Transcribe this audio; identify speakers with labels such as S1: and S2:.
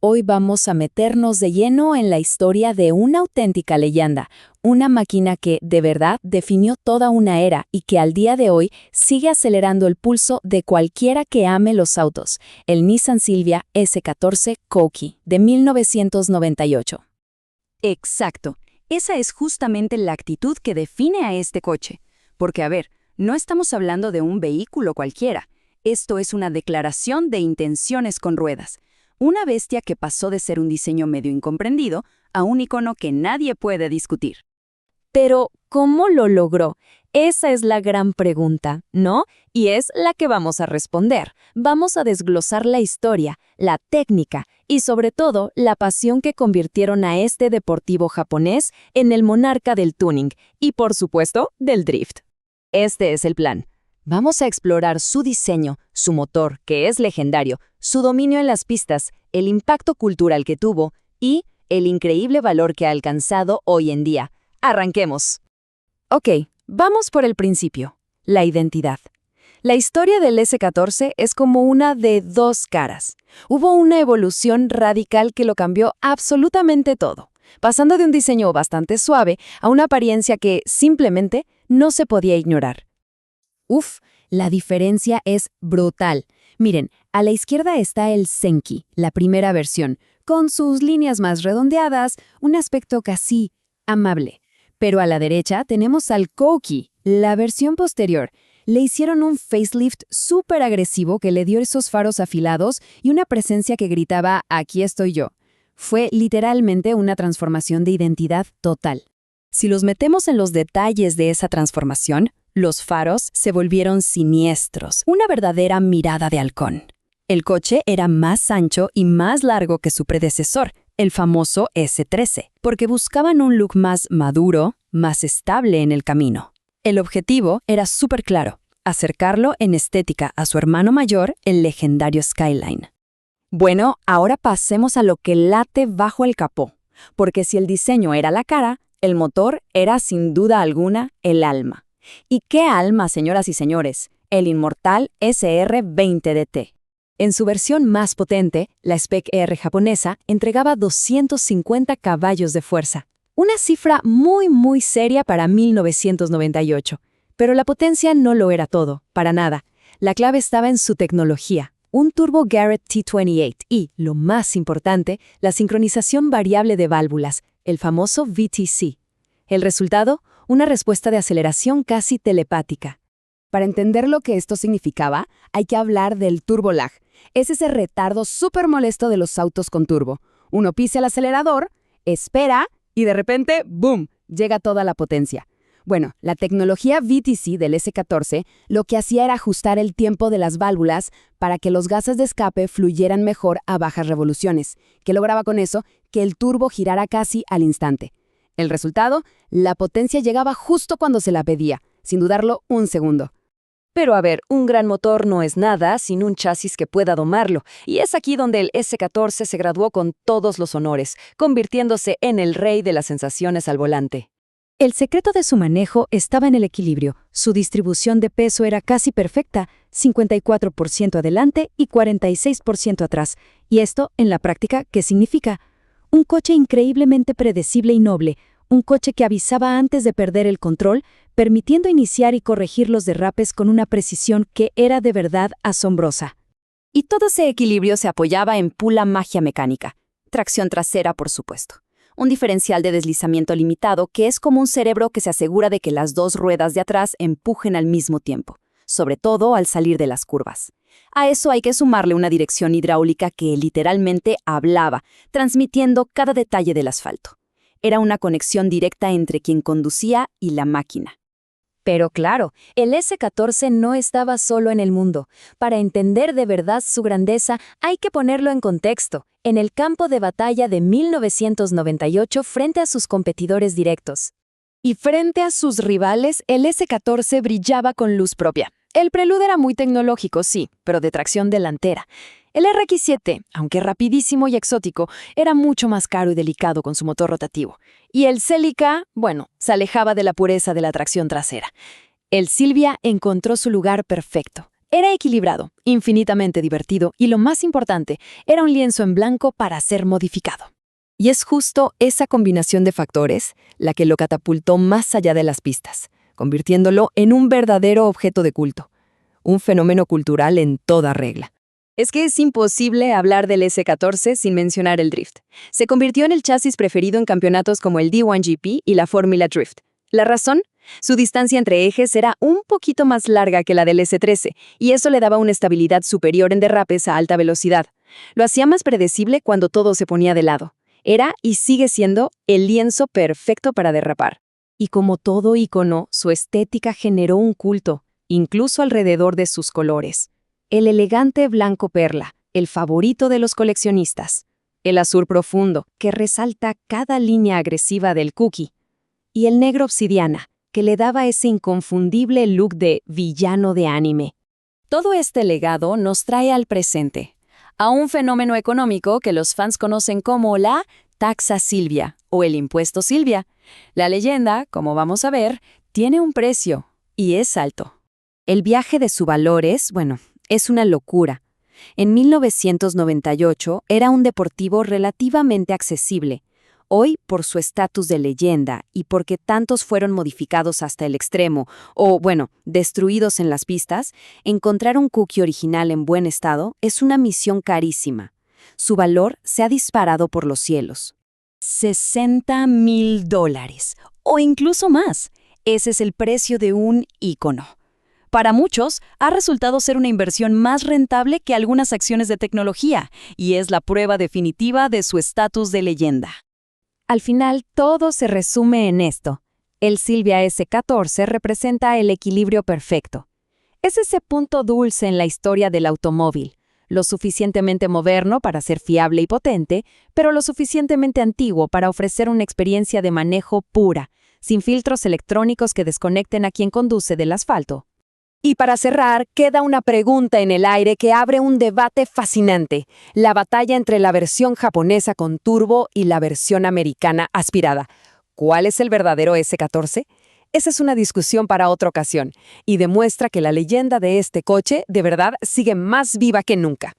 S1: Hoy vamos a meternos de lleno en la historia de una auténtica leyenda, una máquina que, de verdad, definió toda una era y que al día de hoy sigue acelerando el pulso de cualquiera que ame los autos, el Nissan Silvia S14 Qooqui de 1998.
S2: Exacto. Esa es justamente la actitud que define a este coche. Porque, a ver, no estamos hablando de un vehículo cualquiera. Esto es una declaración de intenciones con ruedas. Una bestia que pasó de ser un diseño medio incomprendido a un icono que nadie puede discutir.
S1: Pero, ¿cómo lo logró? Esa es la gran pregunta, ¿no? Y es la que vamos a responder. Vamos a desglosar la historia, la técnica y, sobre todo, la pasión que convirtieron a este deportivo japonés en el monarca del tuning y, por supuesto, del drift. Este es el plan. Vamos a explorar su diseño, su motor, que es legendario, su dominio en las pistas, el impacto cultural que tuvo y el increíble valor que ha alcanzado hoy en día. ¡Arranquemos! Ok, vamos por el principio, la identidad. La historia del S14 es como una de dos caras. Hubo una evolución radical que lo cambió absolutamente todo, pasando de un diseño bastante suave a una apariencia que simplemente no se podía ignorar. Uf, la diferencia es brutal. Miren, a la izquierda está el Zenki, la primera versión, con sus líneas más redondeadas, un aspecto casi amable. Pero a la derecha tenemos al Qooqui, la versión posterior. Le hicieron un facelift súper agresivo que le dio esos faros afilados y una presencia que gritaba «Aquí estoy yo». Fue literalmente una transformación de identidad total. Si los metemos en los detalles de esa transformación, los faros se volvieron siniestros, una verdadera mirada de halcón. El coche era más ancho y más largo que su predecesor, el famoso S13, porque buscaban un look más maduro, más estable en el camino. El objetivo era súper claro, acercarlo en estética a su hermano mayor, el legendario Skyline. Bueno, ahora pasemos a lo que late bajo el capó, porque si el diseño era la cara, el motor era sin duda alguna el alma. ¿Y qué alma, señoras y señores? El inmortal SR20DT. En su versión más potente, la Spec R japonesa entregaba 250 caballos de fuerza. Una cifra muy seria para 1998. Pero la potencia no lo era todo, para nada. La clave estaba en su tecnología. Un turbo Garrett T28 y, lo más importante, la sincronización variable de válvulas, el famoso VTC. El resultado, una respuesta de aceleración casi telepática. Para entender lo que esto significaba, hay que hablar del turbo lag. Es ese retardo súper molesto de los autos con turbo. Uno pisa el acelerador, espera y de repente, ¡boom!, llega toda la potencia. Bueno, la tecnología VTC del S14 lo que hacía era ajustar el tiempo de las válvulas para que los gases de escape fluyeran mejor a bajas revoluciones, que lograba con eso que el turbo girara casi al instante. El resultado, la potencia llegaba justo cuando se la pedía, sin dudarlo un segundo. Pero a ver, un gran motor no es nada sin un chasis que pueda domarlo, y es aquí donde el S14 se graduó con todos los honores, convirtiéndose en el rey de las sensaciones al volante. El secreto de su manejo estaba en el equilibrio. Su distribución de peso era casi perfecta, 54% adelante y 46% atrás. ¿Y esto, en la práctica, qué significa? Un coche increíblemente predecible y noble, un coche que avisaba antes de perder el control, permitiendo iniciar y corregir los derrapes con una precisión que era de verdad asombrosa. Y todo ese equilibrio se apoyaba en pura magia mecánica. Tracción trasera, por supuesto. Un diferencial de deslizamiento limitado que es como un cerebro que se asegura de que las dos ruedas de atrás empujen al mismo tiempo, sobre todo al salir de las curvas. A eso hay que sumarle una dirección hidráulica que literalmente hablaba, transmitiendo cada detalle del asfalto. Era una conexión directa entre quien conducía y la máquina. Pero claro, el S14 no estaba solo en el mundo. Para entender de verdad su grandeza, hay que ponerlo en contexto, en el campo de batalla de 1998 frente a sus competidores directos. Y frente a sus rivales, el S14 brillaba con luz propia. El Prelude era muy tecnológico, sí, pero de tracción delantera. El RX-7, aunque rapidísimo y exótico, era mucho más caro y delicado con su motor rotativo. Y el Celica, bueno, se alejaba de la pureza de la tracción trasera. El Silvia encontró su lugar perfecto, Era equilibrado, infinitamente divertido y lo más importante, era un lienzo en blanco para ser modificado. Y es justo esa combinación de factores la que lo catapultó más allá de las pistas, convirtiéndolo en un verdadero objeto de culto, un fenómeno cultural en toda regla. Es que es imposible hablar del S14 sin mencionar el drift. Se convirtió en el chasis preferido en campeonatos como el D1GP y la Fórmula Drift. ¿La razón? Su distancia entre ejes era un poquito más larga que la del S13, y eso le daba una estabilidad superior en derrapes a alta velocidad. Lo hacía más predecible cuando todo se ponía de lado. Era y sigue siendo el lienzo perfecto para derrapar. Y como todo ícono, su estética generó un culto, incluso alrededor de sus colores. El elegante blanco perla, el favorito de los coleccionistas. El azul profundo, que resalta cada línea agresiva del cookie. Y el negro obsidiana, que le daba ese inconfundible look de villano de anime. Todo este legado nos trae al presente, a un fenómeno económico que los fans conocen como la taxa Silvia o el impuesto Silvia. La leyenda, como vamos a ver, tiene un precio y es alto. El viaje de su valor es una locura. En 1998 era un deportivo relativamente accesible. Hoy, por su estatus de leyenda y porque tantos fueron modificados hasta el extremo o, destruidos en las pistas, encontrar un cookie original en buen estado es una misión carísima. Su valor se ha disparado por los cielos. $60,000 o incluso más. Ese es el precio de un ícono. Para muchos, ha resultado ser una inversión más rentable que algunas acciones de tecnología y es la prueba definitiva de su estatus de leyenda. Al final, todo se resume en esto. El Silvia S14 representa el equilibrio perfecto. Es ese punto dulce en la historia del automóvil, lo suficientemente moderno para ser fiable y potente, pero lo suficientemente antiguo para ofrecer una experiencia de manejo pura, sin filtros electrónicos que desconecten a quien conduce del asfalto. Y para cerrar, queda una pregunta en el aire que abre un debate fascinante: la batalla entre la versión japonesa con turbo y la versión americana aspirada. ¿Cuál es el verdadero S14? Esa es una discusión para otra ocasión, y demuestra que la leyenda de este coche de verdad sigue más viva que nunca.